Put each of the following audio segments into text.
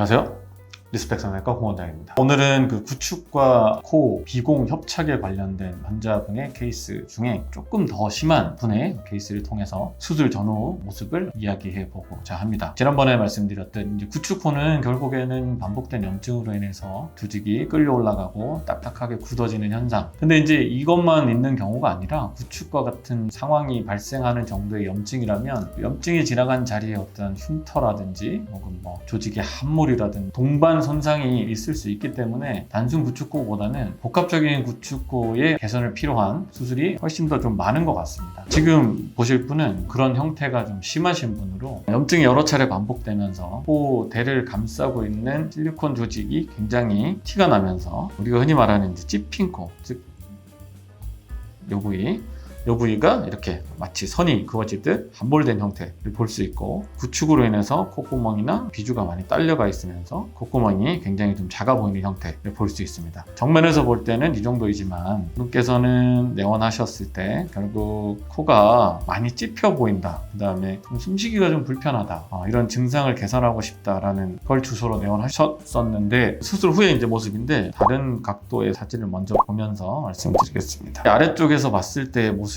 안녕하세요. 리스펙 성형외과 홍원장입니다. 오늘은 그 구축과 코 비공 협착에 관련된 환자분의 케이스 중에 조금 더 심한 분의 케이스를 통해서 수술 전후 모습을 이야기해 보고자 합니다. 지난번에 말씀드렸던 이제 구축코는 결국에는 반복된 염증으로 인해서 조직이 끌려 올라가고 딱딱하게 굳어지는 현상. 근데 이제 이것만 있는 경우가 아니라 구축과 같은 상황이 발생하는 정도의 염증이라면 염증이 지나간 자리에 어떤 흉터라든지 혹은 조직의 함몰이라든지 동반 손상이 있을 수 있기 때문에 단순 구축코보다는 복합적인 구축코의 개선을 필요한 수술이 훨씬 더 좀 많은 것 같습니다. 지금 보실 분은 그런 형태가 좀 심하신 분으로 염증이 여러 차례 반복되면서 코 대를 감싸고 있는 실리콘 조직이 굉장히 티가 나면서 우리가 흔히 말하는 이제 찝힌 코, 즉 요 부위가 이렇게 마치 선이 그어지듯 함몰된 형태를 볼 수 있고, 구축으로 인해서 콧구멍이나 비주가 많이 딸려가 있으면서 콧구멍이 굉장히 좀 작아 보이는 형태를 볼 수 있습니다. 정면에서 볼 때는 이 정도이지만 분께서는 내원하셨을 때 결국 코가 많이 찝혀 보인다, 그 다음에 숨쉬기가 좀 불편하다, 이런 증상을 개선하고 싶다라는 걸 주소로 내원하셨었는데, 수술 후에 이제 모습인데 다른 각도의 사진을 먼저 보면서 말씀드리겠습니다. 아래쪽에서 봤을 때의 모습인데,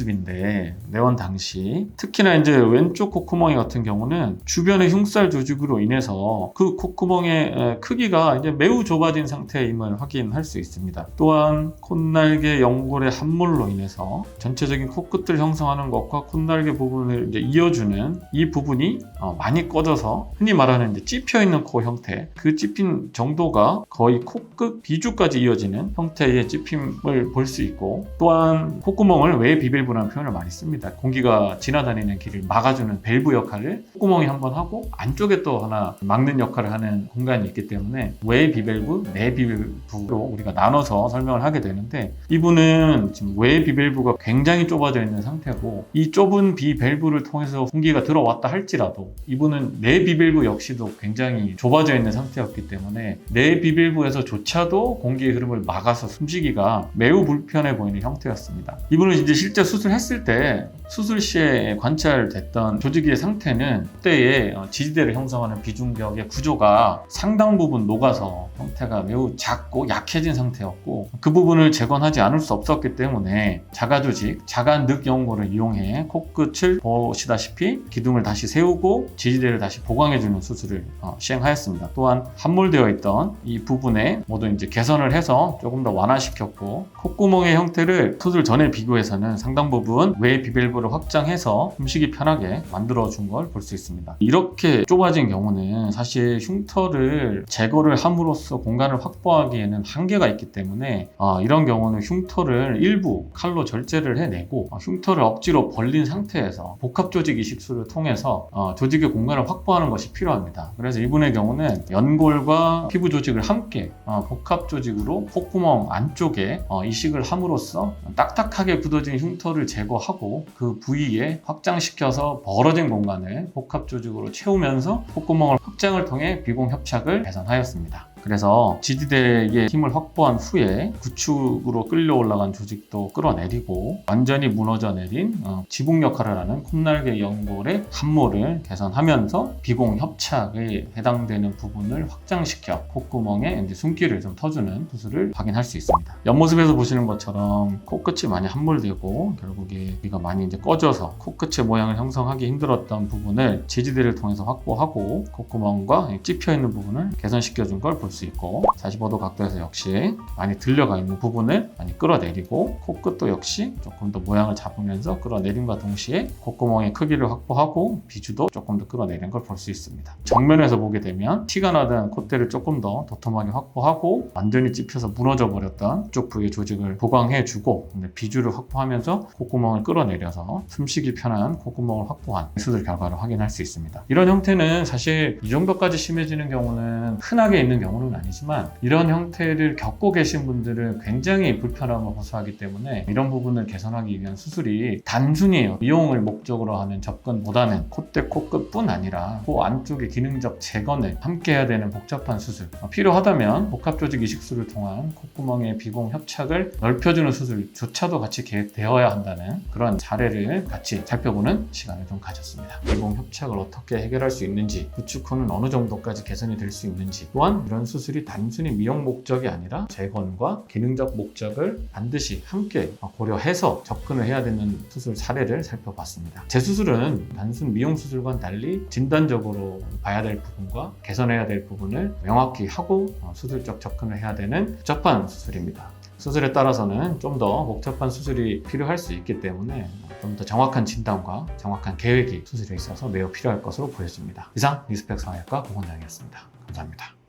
내원 당시 특히나 이제 왼쪽 콧구멍이 같은 경우는 주변의 흉살 조직으로 인해서 그 콧구멍의 크기가 이제 매우 좁아진 상태임을 확인할 수 있습니다. 또한 콧날개 연골의 함몰로 인해서 전체적인 코끝을 형성하는 것과 콧날개 부분을 이제 이어주는 이 부분이 많이 꺼져서 흔히 말하는 이제 찝혀 있는 코 형태, 그 찝힌 정도가 거의 코끝 비주까지 이어지는 형태의 찝힘을 볼 수 있고, 또한 콧구멍을 외 비밸브라는 표현을 많이 씁니다. 공기가 지나다니는 길을 막아주는 밸브 역할을 콧구멍이 한번 하고 안쪽에 또 하나 막는 역할을 하는 공간이 있기 때문에 외 비밸브, 내 비밸브로 우리가 나눠서 설명을 하게 되는데, 이분은 지금 외 비밸브가 굉장히 좁아져 있는 상태고, 이 좁은 비밸브를 통해서 공기가 들어왔다 할지라도 이분은 내 비밸브 역시도 굉장히 좁아져 있는 상태였기 때문에 내 비밸브에서조차도 공기의 흐름을 막아서 숨쉬기가 매우 불편해 보이는 형태였습니다. 이분은 이제 실제 수술했을 때 수술 시에 관찰됐던 조직의 상태는 그때의 지지대를 형성하는 비중격의 구조가 상당 부분 녹아서 형태가 매우 작고 약해진 상태였고, 그 부분을 재건하지 않을 수 없었기 때문에 자가조직, 자가늑 연골을 이용해 코끝을 보시다시피 기둥을 다시 세우고 지지대를 다시 보강해주는 수술을 시행하였습니다. 또한 함몰되어 있던 이 부분에 모두 이제 개선을 해서 조금 더 완화시켰고, 콧구멍의 형태를 수술 전에 비교해서는 상당 부분 외 비밸브를 확장해서 숨쉬기 편하게 만들어준 걸 볼 수 있습니다. 이렇게 좁아진 경우는 사실 흉터를 제거를 함으로써 공간을 확보하기에는 한계가 있기 때문에 이런 경우는 흉터를 일부 칼로 절제를 해내고 흉터를 억지로 벌린 상태에서 복합조직 이식술을 통해서 조직의 공간을 확보하는 것이 필요합니다. 그래서 이분의 경우는 연골과 피부 조직을 함께 복합조직으로 콧구멍 안쪽에 이식을 함으로써 딱딱하게 굳어진 흉터를 제거하고 그 부위에 확장시켜서 벌어진 공간을 복합조직으로 채우면서 콧구멍을 확장을 통해 비공 협착을 개선하였습니다. 그래서 지지대의 힘을 확보한 후에 구축으로 끌려 올라간 조직도 끌어내리고 완전히 무너져 내린 지붕 역할을 하는 콧날개 연골의 함몰을 개선하면서 비공 협착에 해당되는 부분을 확장시켜 콧구멍에 이제 숨기를 좀 터주는 수술을 확인할 수 있습니다. 옆모습에서 보시는 것처럼 코끝이 많이 함몰되고 결국에 귀가 많이 이제 꺼져서 코끝의 모양을 형성하기 힘들었던 부분을 지지대를 통해서 확보하고 콧구멍과 찝혀 있는 부분을 개선시켜준 걸 볼 수 있고, 45도 각도에서 역시 많이 들려가 있는 부분을 많이 끌어내리고 코끝도 역시 조금 더 모양을 잡으면서 끌어내림과 동시에 콧구멍의 크기를 확보하고 비주도 조금 더 끌어내린 걸 볼 수 있습니다. 정면에서 보게 되면 티가 나던 콧대를 조금 더 도톰하게 확보하고 완전히 찝혀서 무너져 버렸던 쪽 부위의 조직을 보강해주고 비주를 확보하면서 콧구멍을 끌어내려서 숨쉬기 편한 콧구멍을 확보한 수술 결과를 확인할 수 있습니다. 이런 형태는 사실 이 정도까지 심해지는 경우는 흔하게 있는 경우는 경우는 아니지만 이런 형태를 겪고 계신 분들은 굉장히 불편함을 호소하기 때문에 이런 부분을 개선하기 위한 수술이 단순히 미용을 목적으로 하는 접근보다는 콧대, 코끝뿐 아니라 코 안쪽의 기능적 재건을 함께 해야 되는 복잡한 수술, 필요하다면 복합조직 이식술을 통한 콧구멍의 비공 협착을 넓혀주는 수술조차도 같이 계획되어야 한다는 그런 사례를 같이 살펴보는 시간을 좀 가졌습니다. 비공 협착을 어떻게 해결할 수 있는지, 구축 후는 어느 정도까지 개선이 될 수 있는지, 또한 이런 수술이 단순히 미용 목적이 아니라 재건과 기능적 목적을 반드시 함께 고려해서 접근을 해야 되는 수술 사례를 살펴봤습니다. 재수술은 단순 미용 수술과는 달리 진단적으로 봐야 될 부분과 개선해야 될 부분을 명확히 하고 수술적 접근을 해야 되는 복잡한 수술입니다. 수술에 따라서는 좀 더 복잡한 수술이 필요할 수 있기 때문에 좀 더 정확한 진단과 정확한 계획이 수술에 있어서 매우 필요할 것으로 보여집니다. 이상 리스펙 성형외과 고원장이었습니다. 감사합니다.